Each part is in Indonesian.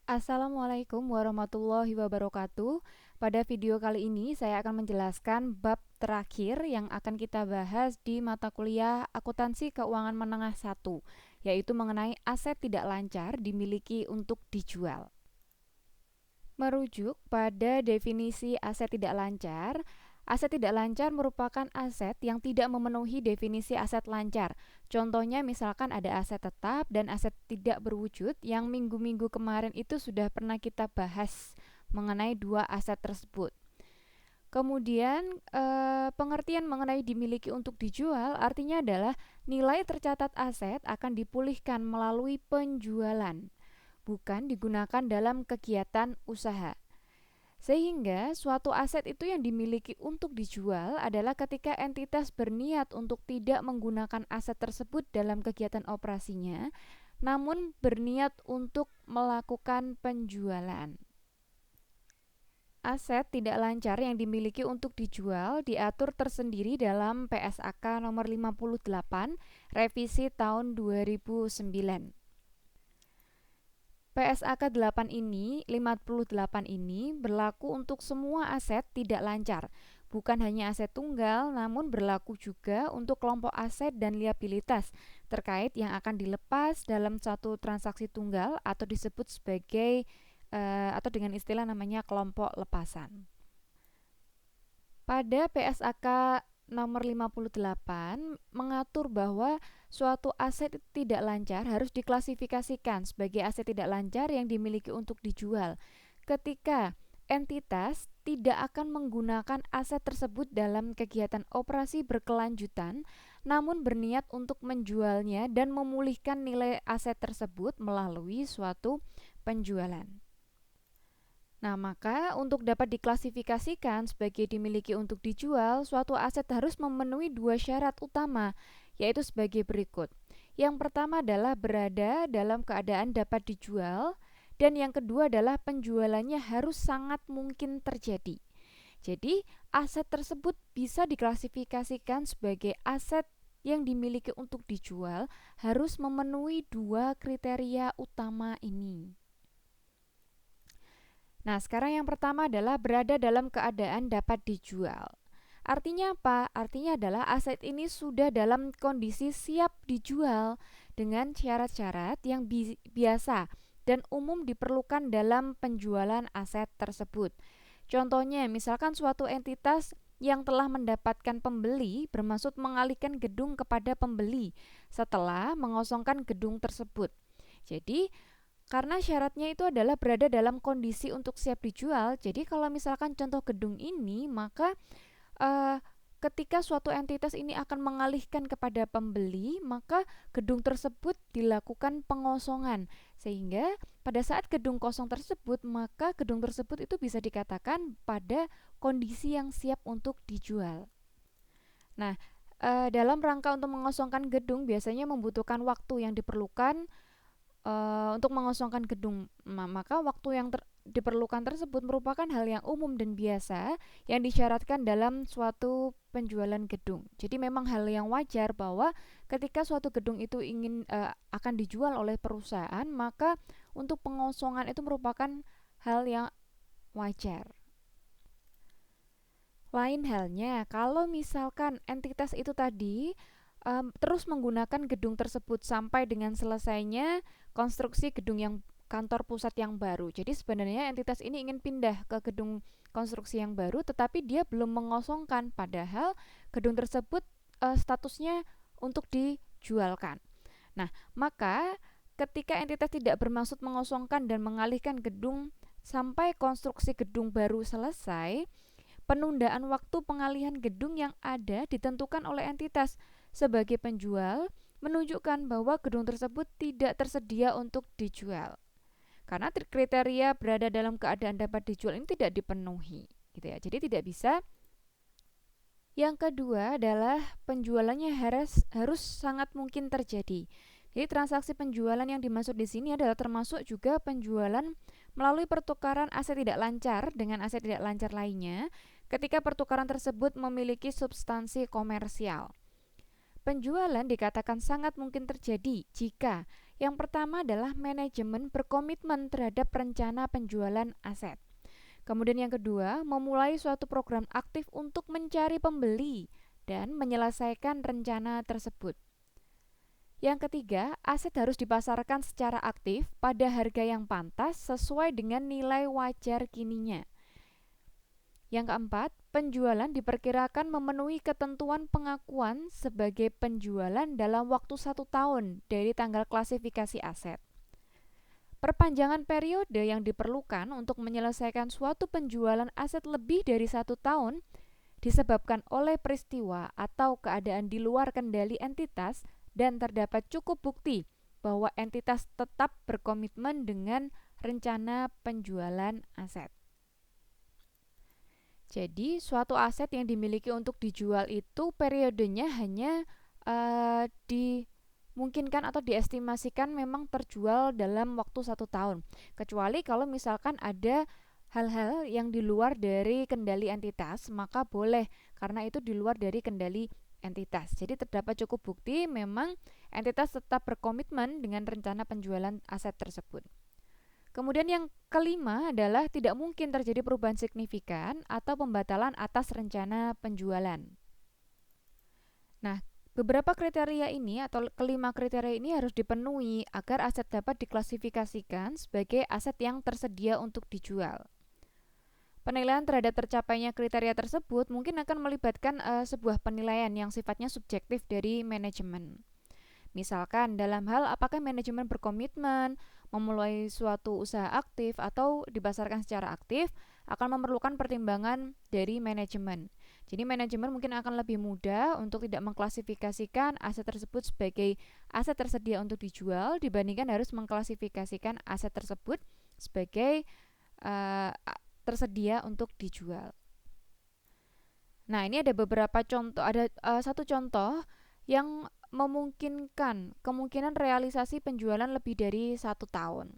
Assalamualaikum warahmatullahi wabarakatuh. Pada video kali ini saya akan menjelaskan bab terakhir yang akan kita bahas di mata kuliah Akuntansi Keuangan Menengah 1, yaitu mengenai aset tidak lancar dimiliki untuk dijual. Merujuk pada definisi aset tidak lancar merupakan aset yang tidak memenuhi definisi aset lancar. Contohnya misalkan ada aset tetap dan aset tidak berwujud yang minggu-minggu kemarin itu sudah pernah kita bahas mengenai dua aset tersebut. Kemudian pengertian mengenai dimiliki untuk dijual artinya adalah nilai tercatat aset akan dipulihkan melalui penjualan, bukan digunakan dalam kegiatan usaha. Sehingga suatu aset itu yang dimiliki untuk dijual adalah ketika entitas berniat untuk tidak menggunakan aset tersebut dalam kegiatan operasinya, namun berniat untuk melakukan penjualan. Aset tidak lancar yang dimiliki untuk dijual diatur tersendiri dalam PSAK nomor 58 revisi tahun 2009. PSAK 58 ini berlaku untuk semua aset tidak lancar, bukan hanya aset tunggal, namun berlaku juga untuk kelompok aset dan liabilitas terkait yang akan dilepas dalam satu transaksi tunggal atau disebut sebagai atau dengan istilah namanya kelompok lepasan. Pada PSAK nomor 58 mengatur bahwa suatu aset tidak lancar harus diklasifikasikan sebagai aset tidak lancar yang dimiliki untuk dijual ketika entitas tidak akan menggunakan aset tersebut dalam kegiatan operasi berkelanjutan, namun berniat untuk menjualnya dan memulihkan nilai aset tersebut melalui suatu penjualan. Nah, maka untuk dapat diklasifikasikan sebagai dimiliki untuk dijual, suatu aset harus memenuhi dua syarat utama, yaitu sebagai berikut. Yang pertama adalah berada dalam keadaan dapat dijual, dan yang kedua adalah penjualannya harus sangat mungkin terjadi. Jadi, aset tersebut bisa diklasifikasikan sebagai aset yang dimiliki untuk dijual harus memenuhi dua kriteria utama ini. Nah, sekarang yang pertama adalah berada dalam keadaan dapat dijual. Artinya apa? Artinya adalah aset ini sudah dalam kondisi siap dijual dengan syarat-syarat yang biasa dan umum diperlukan dalam penjualan aset tersebut. Contohnya, misalkan suatu entitas yang telah mendapatkan pembeli bermaksud mengalihkan gedung kepada pembeli setelah mengosongkan gedung tersebut. Jadi, karena syaratnya itu adalah berada dalam kondisi untuk siap dijual. Jadi kalau misalkan contoh gedung ini, maka ketika suatu entitas ini akan mengalihkan kepada pembeli, maka gedung tersebut dilakukan pengosongan. Sehingga pada saat gedung kosong tersebut, maka gedung tersebut itu bisa dikatakan pada kondisi yang siap untuk dijual. Nah, dalam rangka untuk mengosongkan gedung biasanya membutuhkan waktu yang diperlukan untuk mengosongkan gedung, maka waktu yang diperlukan tersebut merupakan hal yang umum dan biasa yang disyaratkan dalam suatu penjualan gedung. Jadi memang hal yang wajar bahwa ketika suatu gedung itu akan dijual oleh perusahaan, maka untuk pengosongan itu merupakan hal yang wajar. Lain halnya kalau misalkan entitas itu tadi terus menggunakan gedung tersebut sampai dengan selesainya konstruksi gedung yang kantor pusat yang baru. Jadi sebenarnya entitas ini ingin pindah ke gedung konstruksi yang baru, tetapi dia belum mengosongkan, padahal gedung tersebut statusnya untuk dijualkan. Nah, maka ketika entitas tidak bermaksud mengosongkan dan mengalihkan gedung sampai konstruksi gedung baru selesai, penundaan waktu pengalihan gedung yang ada ditentukan oleh entitas sebagai penjual menunjukkan bahwa gedung tersebut tidak tersedia untuk dijual. Karena kriteria berada dalam keadaan dapat dijual ini tidak dipenuhi, gitu ya. Jadi tidak bisa. Yang kedua adalah penjualannya harus sangat mungkin terjadi. Jadi transaksi penjualan yang dimaksud di sini adalah termasuk juga penjualan melalui pertukaran aset tidak lancar dengan aset tidak lancar lainnya ketika pertukaran tersebut memiliki substansi komersial. Penjualan dikatakan sangat mungkin terjadi jika Yang pertama adalah manajemen berkomitmen terhadap rencana penjualan aset. Kemudian yang kedua, memulai suatu program aktif untuk mencari pembeli dan menyelesaikan rencana tersebut. Yang ketiga, aset harus dipasarkan secara aktif pada harga yang pantas sesuai dengan nilai wajar kininya. Yang keempat, penjualan diperkirakan memenuhi ketentuan pengakuan sebagai penjualan dalam waktu 1 tahun dari tanggal klasifikasi aset. Perpanjangan periode yang diperlukan untuk menyelesaikan suatu penjualan aset lebih dari 1 tahun disebabkan oleh peristiwa atau keadaan di luar kendali entitas dan terdapat cukup bukti bahwa entitas tetap berkomitmen dengan rencana penjualan aset. Jadi, suatu aset yang dimiliki untuk dijual itu periodenya hanya dimungkinkan atau diestimasikan memang terjual dalam waktu 1 tahun. Kecuali kalau misalkan ada hal-hal yang di luar dari kendali entitas, maka boleh, karena itu di luar dari kendali entitas. Jadi terdapat cukup bukti memang entitas tetap berkomitmen dengan rencana penjualan aset tersebut. Kemudian yang kelima adalah tidak mungkin terjadi perubahan signifikan atau pembatalan atas rencana penjualan. Nah, beberapa kriteria ini atau kelima kriteria ini harus dipenuhi agar aset dapat diklasifikasikan sebagai aset yang tersedia untuk dijual. Penilaian terhadap tercapainya kriteria tersebut mungkin akan melibatkan sebuah penilaian yang sifatnya subjektif dari manajemen. Misalkan dalam hal apakah manajemen berkomitmen memulai suatu usaha aktif atau dipasarkan secara aktif akan memerlukan pertimbangan dari manajemen. Jadi manajemen mungkin akan lebih mudah untuk tidak mengklasifikasikan aset tersebut sebagai aset tersedia untuk dijual dibandingkan harus mengklasifikasikan aset tersebut sebagai tersedia untuk dijual. Nah, ini ada beberapa contoh, ada satu contoh yang memungkinkan kemungkinan realisasi penjualan lebih dari 1 tahun.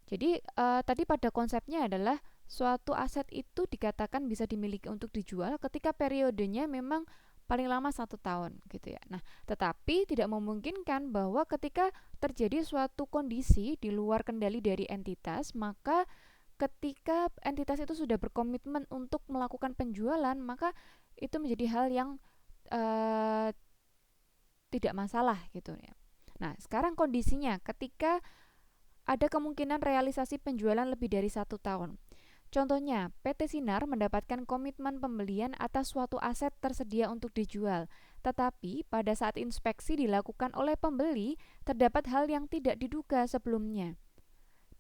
Jadi tadi pada konsepnya adalah suatu aset itu dikatakan bisa dimiliki untuk dijual ketika periodenya memang paling lama 1 tahun gitu ya. Nah, tetapi tidak memungkinkan bahwa ketika terjadi suatu kondisi di luar kendali dari entitas, maka ketika entitas itu sudah berkomitmen untuk melakukan penjualan, maka itu menjadi hal yang tidak masalah gitu ya. Nah, sekarang kondisinya ketika ada kemungkinan realisasi penjualan lebih dari 1 tahun. Contohnya, PT Sinar mendapatkan komitmen pembelian atas suatu aset tersedia untuk dijual, tetapi pada saat inspeksi dilakukan oleh pembeli, terdapat hal yang tidak diduga sebelumnya.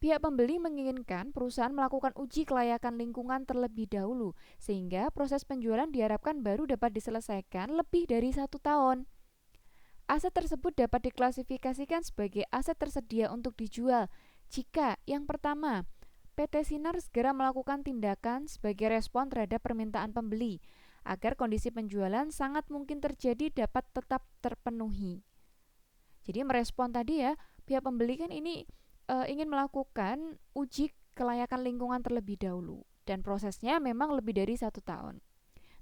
Pihak pembeli menginginkan perusahaan melakukan uji kelayakan lingkungan terlebih dahulu, sehingga proses penjualan diharapkan baru dapat diselesaikan lebih dari 1 tahun. Aset tersebut dapat diklasifikasikan sebagai aset tersedia untuk dijual jika yang pertama, PT Sinar segera melakukan tindakan sebagai respon terhadap permintaan pembeli agar kondisi penjualan sangat mungkin terjadi dapat tetap terpenuhi. Jadi merespon tadi ya, pihak pembeli kan ini ingin melakukan uji kelayakan lingkungan terlebih dahulu dan prosesnya memang lebih dari 1 tahun.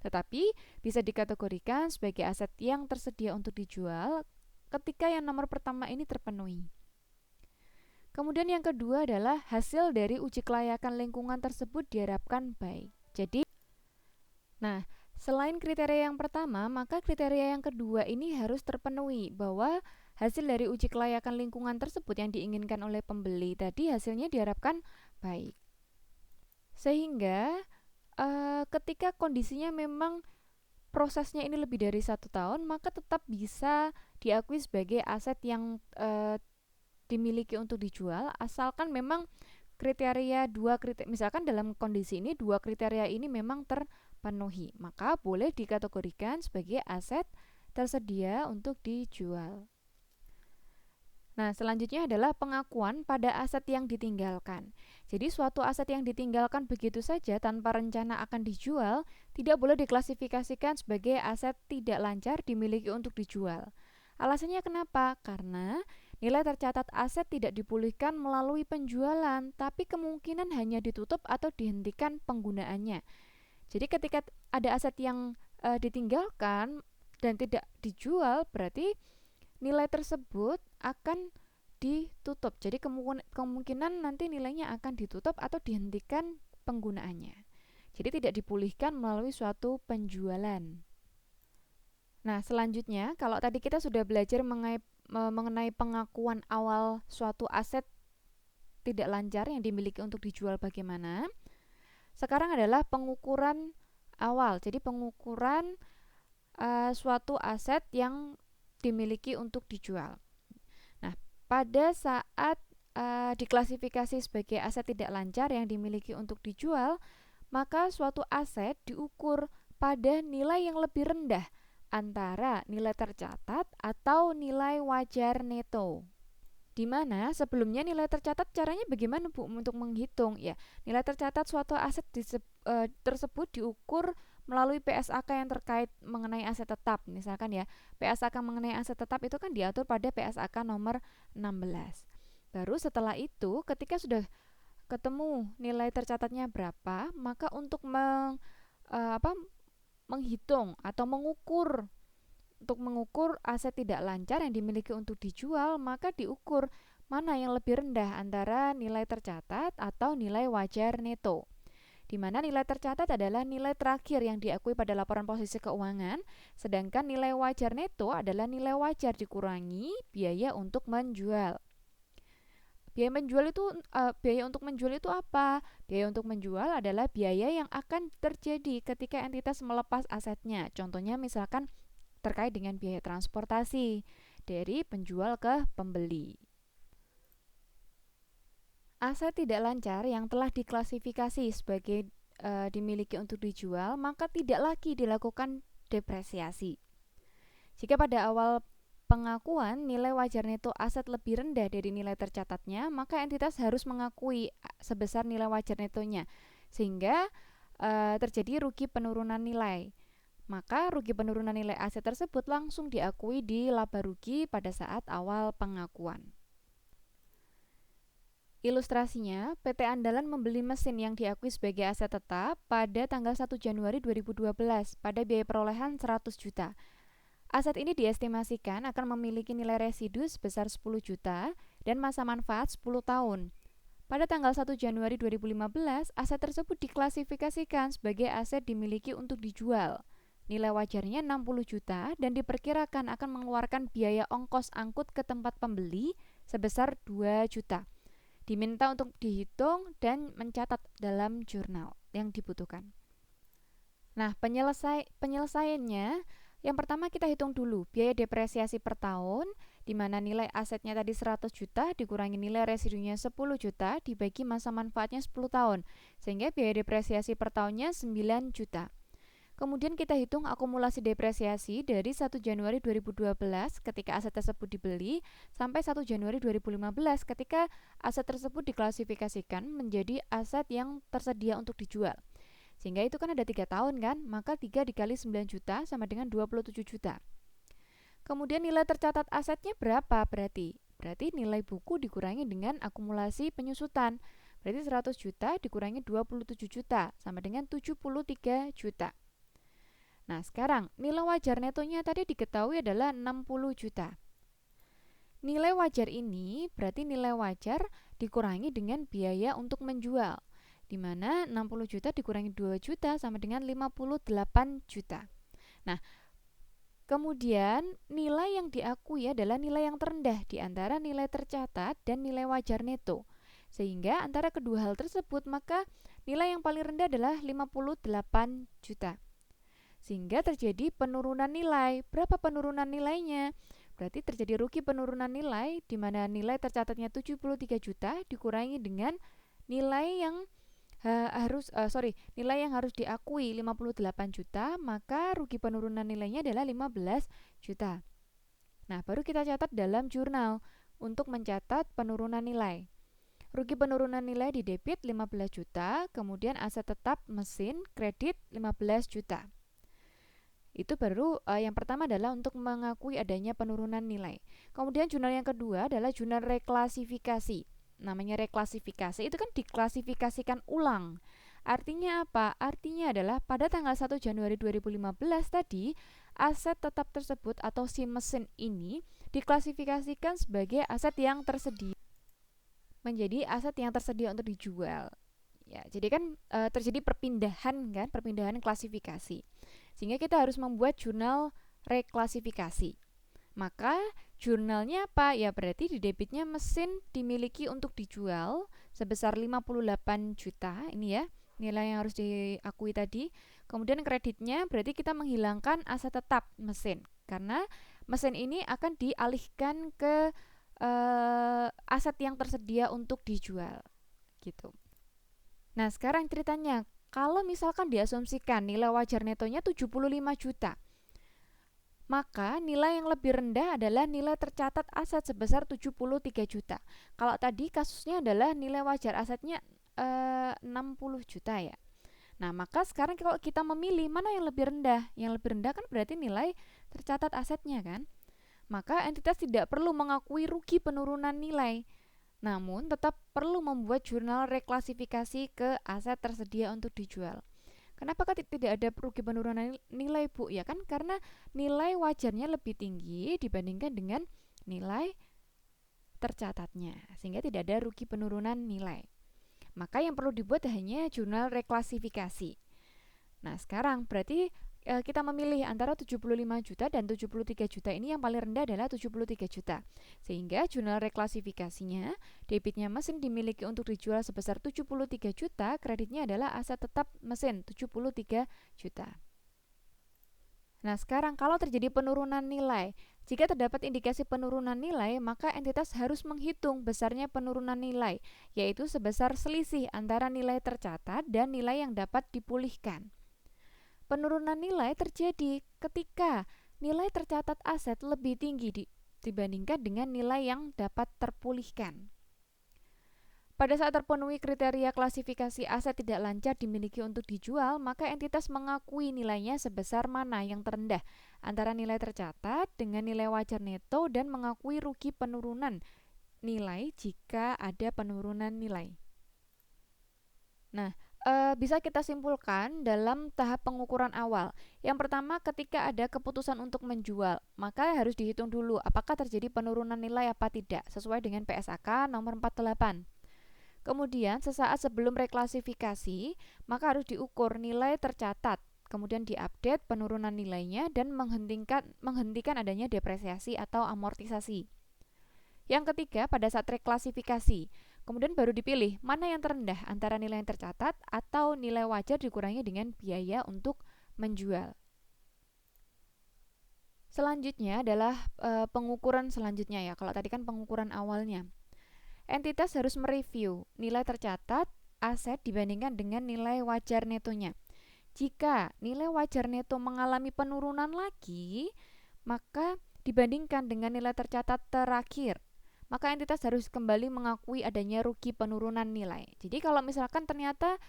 Tetapi bisa dikategorikan sebagai aset yang tersedia untuk dijual ketika yang nomor pertama ini terpenuhi. Kemudian yang kedua adalah hasil dari uji kelayakan lingkungan tersebut diharapkan baik. Jadi, nah, selain kriteria yang pertama, maka kriteria yang kedua ini harus terpenuhi bahwa hasil dari uji kelayakan lingkungan tersebut yang diinginkan oleh pembeli tadi hasilnya diharapkan baik. Sehingga ketika kondisinya memang prosesnya ini lebih dari 1 tahun, maka tetap bisa diakui sebagai aset yang dimiliki untuk dijual, asalkan memang misalkan dalam kondisi ini 2 kriteria ini memang terpenuhi, maka boleh dikategorikan sebagai aset tersedia untuk dijual. Nah, selanjutnya adalah pengakuan pada aset yang ditinggalkan. Jadi, suatu aset yang ditinggalkan begitu saja tanpa rencana akan dijual tidak boleh diklasifikasikan sebagai aset tidak lancar dimiliki untuk dijual. Alasannya kenapa? Karena nilai tercatat aset tidak dipulihkan melalui penjualan, tapi kemungkinan hanya ditutup atau dihentikan penggunaannya. Jadi, ketika ada aset yang ditinggalkan dan tidak dijual, berarti nilai tersebut akan ditutup. Jadi kemungkinan nanti nilainya akan ditutup atau dihentikan penggunaannya. Jadi tidak dipulihkan melalui suatu penjualan. Nah, selanjutnya kalau tadi kita sudah belajar mengenai pengakuan awal suatu aset tidak lancar yang dimiliki untuk dijual bagaimana. Sekarang adalah pengukuran awal. Jadi pengukuran suatu aset yang dimiliki untuk dijual. Nah, pada saat diklasifikasi sebagai aset tidak lancar yang dimiliki untuk dijual, maka suatu aset diukur pada nilai yang lebih rendah antara nilai tercatat atau nilai wajar neto. Di mana sebelumnya nilai tercatat caranya bagaimana Bu untuk menghitung? Ya, nilai tercatat suatu aset tersebut diukur melalui PSAK yang terkait mengenai aset tetap. Misalkan ya, PSAK mengenai aset tetap itu kan diatur pada PSAK nomor 16. Baru setelah itu ketika sudah ketemu nilai tercatatnya berapa, maka untuk menghitung atau mengukur aset tidak lancar yang dimiliki untuk dijual, maka diukur mana yang lebih rendah antara nilai tercatat atau nilai wajar neto. Di mana nilai tercatat adalah nilai terakhir yang diakui pada laporan posisi keuangan, sedangkan nilai wajar neto adalah nilai wajar dikurangi biaya untuk menjual. Biaya untuk menjual itu apa? Biaya untuk menjual adalah biaya yang akan terjadi ketika entitas melepas asetnya. Contohnya misalkan terkait dengan biaya transportasi dari penjual ke pembeli. Aset tidak lancar yang telah diklasifikasi sebagai dimiliki untuk dijual, maka tidak lagi dilakukan depresiasi. Jika pada awal pengakuan nilai wajar neto aset lebih rendah dari nilai tercatatnya, maka entitas harus mengakui sebesar nilai wajar netonya, sehingga terjadi rugi penurunan nilai. Maka rugi penurunan nilai aset tersebut langsung diakui di laba rugi pada saat awal pengakuan. Ilustrasinya, PT Andalan membeli mesin yang diakui sebagai aset tetap pada tanggal 1 Januari 2012 pada biaya perolehan 100 juta. Aset ini diestimasikan akan memiliki nilai residu sebesar 10 juta dan masa manfaat 10 tahun. Pada tanggal 1 Januari 2015, aset tersebut diklasifikasikan sebagai aset dimiliki untuk dijual. Nilai wajarnya 60 juta dan diperkirakan akan mengeluarkan biaya ongkos angkut ke tempat pembeli sebesar 2 juta. Diminta untuk dihitung dan mencatat dalam jurnal yang dibutuhkan. Nah, penyelesaiannya, yang pertama kita hitung dulu biaya depresiasi per tahun, di mana nilai asetnya tadi 100 juta dikurangi nilai residunya 10 juta dibagi masa manfaatnya 10 tahun, sehingga biaya depresiasi per tahunnya 9 juta. Kemudian kita hitung akumulasi depresiasi dari 1 Januari 2012 ketika aset tersebut dibeli sampai 1 Januari 2015 ketika aset tersebut diklasifikasikan menjadi aset yang tersedia untuk dijual. Sehingga itu kan ada 3 tahun kan, maka 3 dikali 9 juta sama dengan 27 juta. Kemudian nilai tercatat asetnya berapa berarti? Berarti nilai buku dikurangi dengan akumulasi penyusutan. Berarti 100 juta dikurangi 27 juta sama dengan 73 juta. Nah, sekarang nilai wajar netonya tadi diketahui adalah 60 juta. Nilai wajar ini berarti nilai wajar dikurangi dengan biaya untuk menjual, di mana 60 juta dikurangi 2 juta sama dengan 58 juta. Nah, kemudian nilai yang diakui adalah nilai yang terendah di antara nilai tercatat dan nilai wajar neto. Sehingga antara kedua hal tersebut maka nilai yang paling rendah adalah 58 juta. Sehingga terjadi penurunan nilai. Berapa penurunan nilainya? Berarti terjadi rugi penurunan nilai di mana nilai tercatatnya 73 juta dikurangi dengan nilai yang nilai yang harus diakui 58 juta, maka rugi penurunan nilainya adalah 15 juta. Nah, baru kita catat dalam jurnal untuk mencatat penurunan nilai. Rugi penurunan nilai di debit 15 juta, kemudian aset tetap mesin kredit 15 juta. Itu baru yang pertama adalah untuk mengakui adanya penurunan nilai. Kemudian jurnal yang kedua adalah jurnal reklasifikasi. Namanya reklasifikasi itu kan diklasifikasikan ulang. Artinya apa? Artinya adalah pada tanggal 1 Januari 2015 tadi aset tetap tersebut atau si mesin ini diklasifikasikan sebagai aset yang tersedia menjadi aset yang tersedia untuk dijual. Ya, jadi kan terjadi perpindahan klasifikasi. Sehingga kita harus membuat jurnal reklasifikasi. Maka jurnalnya apa? Ya berarti di debitnya mesin dimiliki untuk dijual sebesar 58 juta, ini ya, nilai yang harus diakui tadi. Kemudian kreditnya berarti kita menghilangkan aset tetap mesin, karena mesin ini akan dialihkan ke aset yang tersedia untuk dijual, gitu. Nah, sekarang ceritanya, kalau misalkan diasumsikan nilai wajar netonya 75 juta, maka nilai yang lebih rendah adalah nilai tercatat aset sebesar 73 juta. Kalau tadi kasusnya adalah nilai wajar asetnya 60 juta ya. Nah, maka sekarang kalau kita memilih mana yang lebih rendah, yang lebih rendah kan berarti nilai tercatat asetnya kan. Maka entitas tidak perlu mengakui rugi penurunan nilai, namun tetap perlu membuat jurnal reklasifikasi ke aset tersedia untuk dijual. Kenapa tidak ada rugi penurunan nilai, Bu? Ya kan karena nilai wajarnya lebih tinggi dibandingkan dengan nilai tercatatnya, sehingga tidak ada rugi penurunan nilai. Maka yang perlu dibuat hanya jurnal reklasifikasi. Nah, sekarang berarti kita memilih antara 75 juta dan 73 juta, ini yang paling rendah adalah 73 juta. Sehingga jurnal reklasifikasinya, debitnya mesin dimiliki untuk dijual sebesar 73 juta, kreditnya adalah aset tetap mesin 73 juta. Nah, sekarang kalau terjadi penurunan nilai, jika terdapat indikasi penurunan nilai, maka entitas harus menghitung besarnya penurunan nilai, yaitu sebesar selisih antara nilai tercatat dan nilai yang dapat dipulihkan. Penurunan nilai terjadi ketika nilai tercatat aset lebih tinggi dibandingkan dengan nilai yang dapat terpulihkan. Pada saat terpenuhi kriteria klasifikasi aset tidak lancar dimiliki untuk dijual, maka entitas mengakui nilainya sebesar mana yang terendah antara nilai tercatat dengan nilai wajar neto dan mengakui rugi penurunan nilai jika ada penurunan nilai. Nah, bisa kita simpulkan dalam tahap pengukuran awal. Yang pertama, ketika ada keputusan untuk menjual, maka harus dihitung dulu apakah terjadi penurunan nilai apa tidak, sesuai dengan PSAK nomor 48. Kemudian, sesaat sebelum reklasifikasi, maka harus diukur nilai tercatat, kemudian diupdate penurunan nilainya dan menghentikan adanya depresiasi atau amortisasi. Yang ketiga, pada saat reklasifikasi, kemudian baru dipilih mana yang terendah antara nilai yang tercatat atau nilai wajar dikurangi dengan biaya untuk menjual. Selanjutnya adalah pengukuran selanjutnya ya. Kalau tadi kan pengukuran awalnya. Entitas harus mereview nilai tercatat aset dibandingkan dengan nilai wajar netonya. Jika nilai wajar neto mengalami penurunan lagi, maka dibandingkan dengan nilai tercatat terakhir, maka entitas harus kembali mengakui adanya rugi penurunan nilai. Jadi kalau misalkan ternyata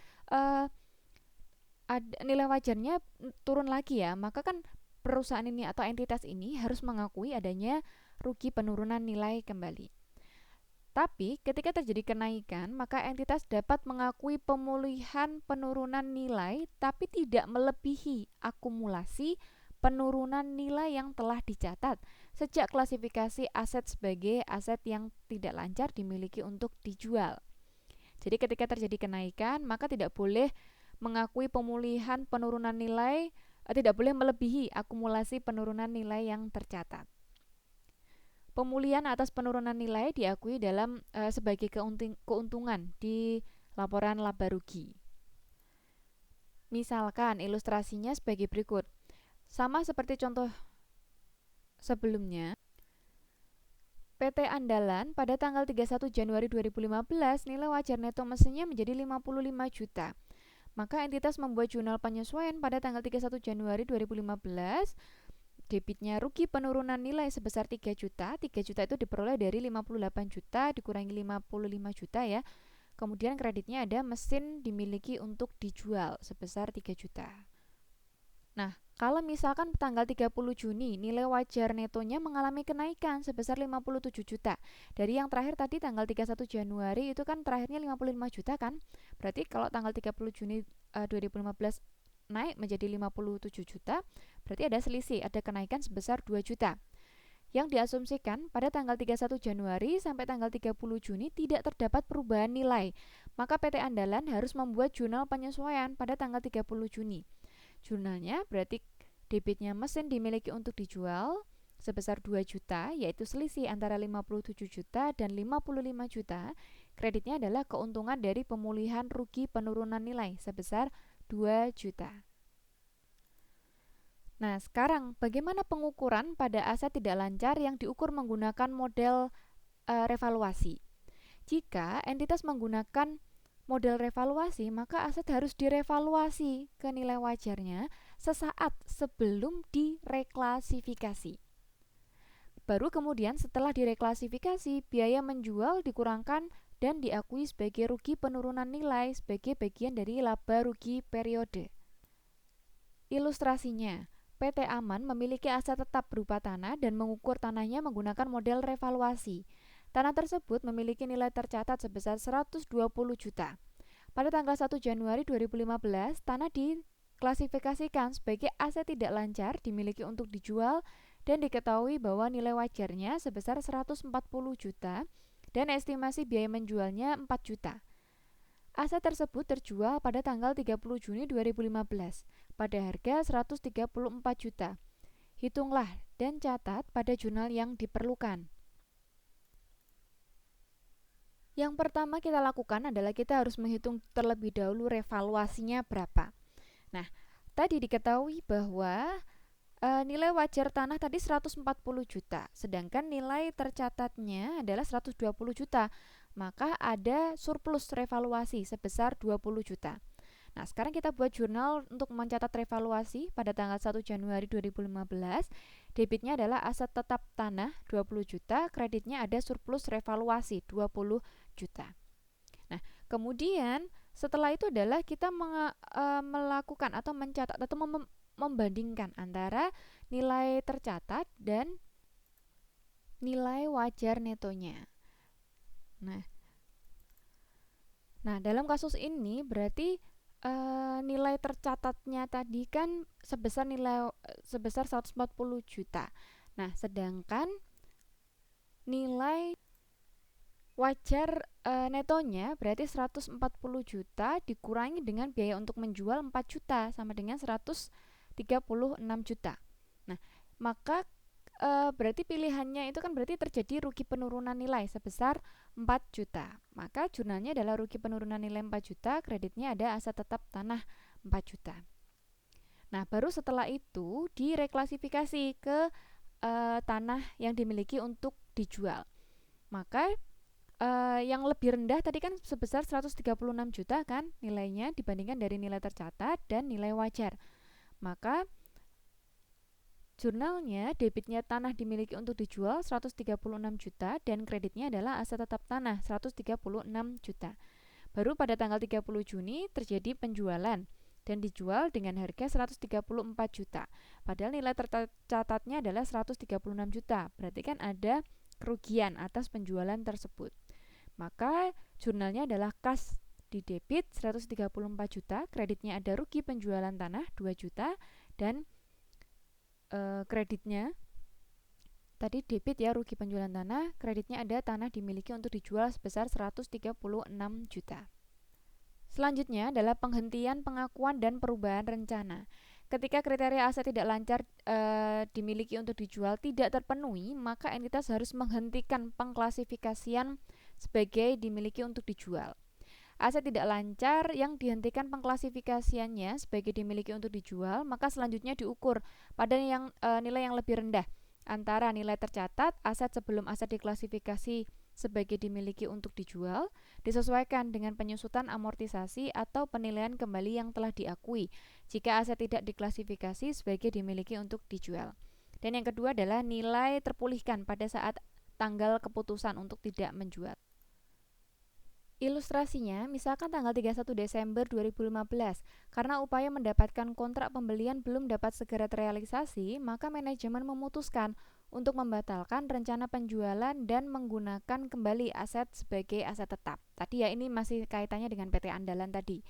nilai wajarnya turun lagi ya, maka kan perusahaan ini atau entitas ini harus mengakui adanya rugi penurunan nilai kembali. Tapi ketika terjadi kenaikan, maka entitas dapat mengakui pemulihan penurunan nilai tapi tidak melebihi akumulasi penurunan nilai yang telah dicatat sejak klasifikasi aset sebagai aset yang tidak lancar dimiliki untuk dijual. Jadi ketika terjadi kenaikan, maka tidak boleh mengakui pemulihan penurunan nilai, tidak boleh melebihi akumulasi penurunan nilai yang tercatat. Pemulihan atas penurunan nilai diakui dalam sebagai keuntungan di laporan laba rugi. Misalkan ilustrasinya sebagai berikut. Sama seperti contoh sebelumnya, PT Andalan pada tanggal 31 Januari 2015 nilai wajar neto mesinnya menjadi 55 juta. Maka entitas membuat jurnal penyesuaian pada tanggal 31 Januari 2015. Debitnya rugi penurunan nilai sebesar 3 juta. 3 juta itu diperoleh dari 58 juta dikurangi 55 juta ya. Kemudian kreditnya ada mesin dimiliki untuk dijual sebesar 3 juta. Nah, kalau misalkan tanggal 30 Juni nilai wajar netonya mengalami kenaikan sebesar 57 juta. Dari yang terakhir tadi tanggal 31 Januari itu kan terakhirnya 55 juta kan. Berarti kalau tanggal 30 Juni 2015 naik menjadi 57 juta, berarti ada selisih, ada kenaikan sebesar 2 juta. yang diasumsikan pada tanggal 31 Januari sampai tanggal 30 Juni tidak terdapat perubahan nilai, maka PT Andalan harus membuat jurnal penyesuaian pada tanggal 30 Juni. Jurnalnya berarti debitnya mesin dimiliki untuk dijual sebesar 2 juta, yaitu selisih antara 57 juta dan 55 juta. Kreditnya adalah keuntungan dari pemulihan rugi penurunan nilai sebesar 2 juta. Nah, sekarang bagaimana pengukuran pada aset tidak lancar yang diukur menggunakan model revaluasi? Jika entitas menggunakan model revaluasi, maka aset harus direvaluasi ke nilai wajarnya sesaat sebelum direklasifikasi. Baru kemudian setelah direklasifikasi, biaya menjual dikurangkan dan diakui sebagai rugi penurunan nilai sebagai bagian dari laba rugi periode. Ilustrasinya, PT Aman memiliki aset tetap berupa tanah dan mengukur tanahnya menggunakan model revaluasi. Tanah tersebut memiliki nilai tercatat sebesar 120 juta. Pada tanggal 1 Januari 2015, tanah diklasifikasikan sebagai aset tidak lancar dimiliki untuk dijual dan diketahui bahwa nilai wajarnya sebesar 140 juta dan estimasi biaya menjualnya 4 juta. Aset tersebut terjual pada tanggal 30 Juni 2015 pada harga 134 juta. Hitunglah dan catat pada jurnal yang diperlukan. Yang pertama kita lakukan adalah kita harus menghitung terlebih dahulu revaluasinya berapa. Nah, tadi diketahui bahwa nilai wajar tanah tadi 140 juta, sedangkan nilai tercatatnya adalah 120 juta. Maka ada surplus revaluasi sebesar 20 juta. Nah, sekarang kita buat jurnal untuk mencatat revaluasi pada tanggal 1 Januari 2015. Debitnya adalah aset tetap tanah 20 juta, kreditnya ada surplus revaluasi 20 juta. Nah, kemudian setelah itu adalah kita melakukan atau mencatat atau membandingkan antara nilai tercatat dan nilai wajar netonya. Nah, dalam kasus ini berarti nilai tercatatnya tadi kan sebesar 140 juta. Nah, sedangkan nilai wajar netonya berarti 140 juta dikurangi dengan biaya untuk menjual 4 juta sama dengan 136 juta. Nah, maka berarti pilihannya itu kan berarti terjadi rugi penurunan nilai sebesar 4 juta. Maka jurnalnya adalah rugi penurunan nilai 4 juta, kreditnya ada aset tetap tanah 4 juta. Nah, baru setelah itu direklasifikasi ke tanah yang dimiliki untuk dijual. Maka yang lebih rendah tadi kan sebesar 136 juta kan nilainya dibandingkan dari nilai tercatat dan nilai wajar. Maka jurnalnya debitnya tanah dimiliki untuk dijual 136 juta dan kreditnya adalah aset tetap tanah 136 juta. Baru pada tanggal 30 Juni terjadi penjualan dan dijual dengan harga 134 juta. Padahal nilai tercatatnya adalah 136 juta. Berarti kan ada kerugian atas penjualan tersebut. Maka jurnalnya adalah kas di debit 134 juta, kreditnya ada rugi penjualan tanah 2 juta dan kreditnya tadi debit ya rugi penjualan tanah, kreditnya ada tanah dimiliki untuk dijual sebesar 136 juta. Selanjutnya adalah penghentian pengakuan dan perubahan rencana. Ketika kriteria aset tidak lancar dimiliki untuk dijual tidak terpenuhi, maka entitas harus menghentikan pengklasifikasian sebagai dimiliki untuk dijual. Aset tidak lancar yang dihentikan pengklasifikasiannya sebagai dimiliki untuk dijual, maka selanjutnya diukur pada nilai yang lebih rendah antara nilai tercatat aset sebelum aset diklasifikasi sebagai dimiliki untuk dijual, disesuaikan dengan penyusutan amortisasi atau penilaian kembali yang telah diakui jika aset tidak diklasifikasi sebagai dimiliki untuk dijual. Dan yang kedua adalah nilai terpulihkan pada saat tanggal keputusan untuk tidak menjual. Ilustrasinya, misalkan tanggal 31 Desember 2015, karena upaya mendapatkan kontrak pembelian belum dapat segera terrealisasi, maka manajemen memutuskan untuk membatalkan rencana penjualan dan menggunakan kembali aset sebagai aset tetap. Tadi ya ini masih kaitannya dengan PT Andalan tadi.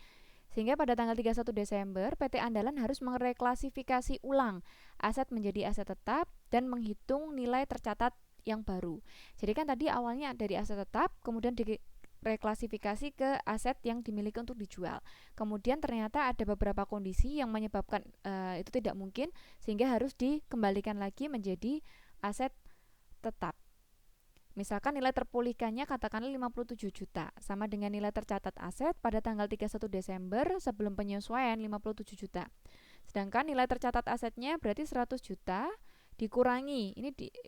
Sehingga pada tanggal 31 Desember, PT Andalan harus mereklasifikasi ulang aset menjadi aset tetap dan menghitung nilai tercatat yang baru. Jadi kan tadi awalnya dari aset tetap, kemudian reklasifikasi ke aset yang dimiliki untuk dijual. Kemudian ternyata ada beberapa kondisi yang menyebabkan itu tidak mungkin, sehingga harus dikembalikan lagi menjadi aset tetap. Misalkan nilai terpulihkannya katakanlah 57 juta, sama dengan nilai tercatat aset pada tanggal 31 Desember sebelum penyesuaian 57 juta. Sedangkan nilai tercatat asetnya berarti 100 juta dikurangi,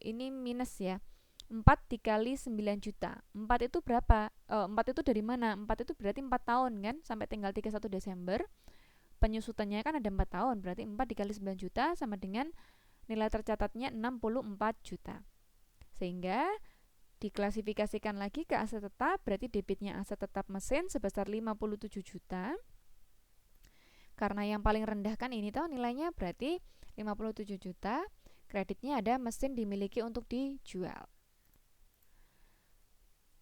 ini minus ya, 4 dikali 9 juta. 4 itu berapa? 4 itu dari mana? 4 itu berarti 4 tahun kan, sampai tinggal 31 Desember. Penyusutannya kan ada 4 tahun, berarti 4 dikali 9 juta sama dengan nilai tercatatnya 64 juta. Sehingga diklasifikasikan lagi ke aset tetap, berarti debitnya aset tetap mesin sebesar 57 juta. Karena yang paling rendah kan ini toh nilainya, berarti 57 juta. Kreditnya ada mesin dimiliki untuk dijual.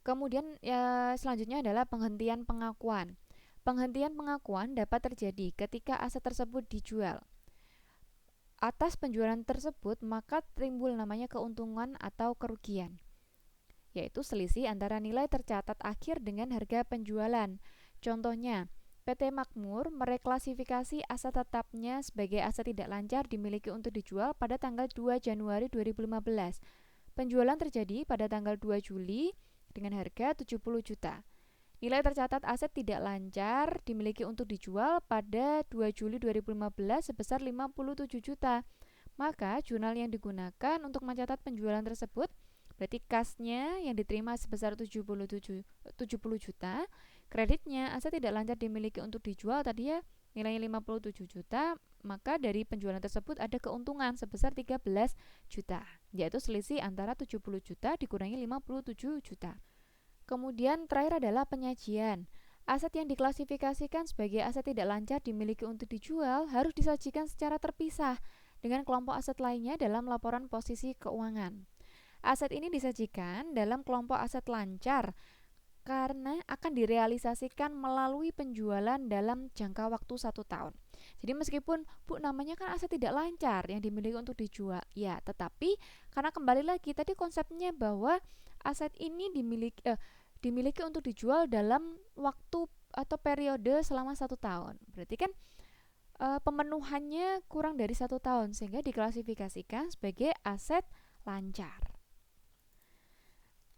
Kemudian selanjutnya adalah penghentian pengakuan. Penghentian pengakuan dapat terjadi ketika aset tersebut dijual. Atas penjualan tersebut maka timbul namanya keuntungan atau kerugian, yaitu selisih antara nilai tercatat akhir dengan harga penjualan. Contohnya, PT Makmur mereklasifikasi aset tetapnya sebagai aset tidak lancar dimiliki untuk dijual pada tanggal 2 Januari 2015. Penjualan terjadi pada tanggal 2 Juli dengan harga 70 juta. Nilai tercatat aset tidak lancar dimiliki untuk dijual pada 2 Juli 2015 sebesar 57 juta. Maka jurnal yang digunakan untuk mencatat penjualan tersebut, berarti kasnya yang diterima sebesar 70 juta, kreditnya aset tidak lancar dimiliki untuk dijual tadi ya nilainya 57 juta, maka dari penjualan tersebut ada keuntungan sebesar 13 juta, yaitu selisih antara 70 juta dikurangi 57 juta. Kemudian terakhir adalah penyajian. Aset yang diklasifikasikan sebagai aset tidak lancar dimiliki untuk dijual harus disajikan secara terpisah dengan kelompok aset lainnya dalam laporan posisi keuangan. Aset ini disajikan dalam kelompok aset lancar karena akan direalisasikan melalui penjualan dalam jangka waktu 1 tahun. Jadi meskipun namanya kan aset tidak lancar yang dimiliki untuk dijual, ya tetapi karena kembali lagi tadi konsepnya bahwa aset ini dimiliki untuk dijual dalam waktu atau periode selama 1 tahun. Berarti kan pemenuhannya kurang dari 1 tahun sehingga diklasifikasikan sebagai aset lancar.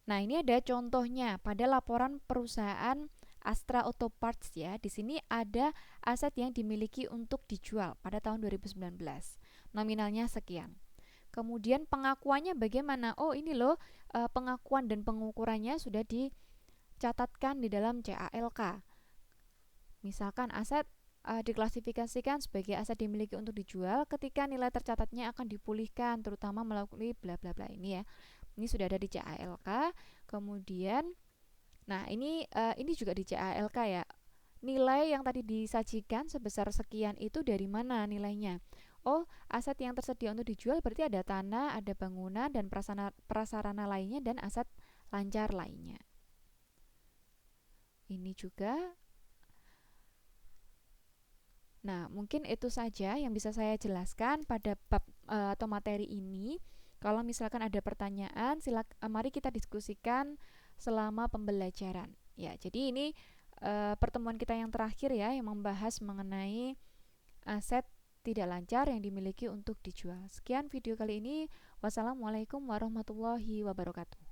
Nah, ini ada contohnya pada laporan perusahaan Astra Auto Parts ya. Di sini ada aset yang dimiliki untuk dijual pada tahun 2019. Nominalnya sekian. Kemudian pengakuannya bagaimana? Oh, ini loh pengakuan dan pengukurannya sudah dicatatkan di dalam CALK. Misalkan aset diklasifikasikan sebagai aset dimiliki untuk dijual ketika nilai tercatatnya akan dipulihkan, terutama melalui bla bla bla ini ya. Ini sudah ada di CALK. Kemudian, nah ini juga di CALK ya. Nilai yang tadi disajikan sebesar sekian itu dari mana nilainya? Oh, aset yang tersedia untuk dijual berarti ada tanah, ada bangunan, dan prasarana lainnya, dan aset lancar lainnya. Ini juga. Nah, mungkin itu saja yang bisa saya jelaskan pada bab atau materi ini. Kalau misalkan ada pertanyaan, mari kita diskusikan selama pembelajaran. Ya, jadi ini pertemuan kita yang terakhir ya, yang membahas mengenai aset tidak lancar yang dimiliki untuk dijual. Sekian video kali ini. Wassalamualaikum warahmatullahi wabarakatuh.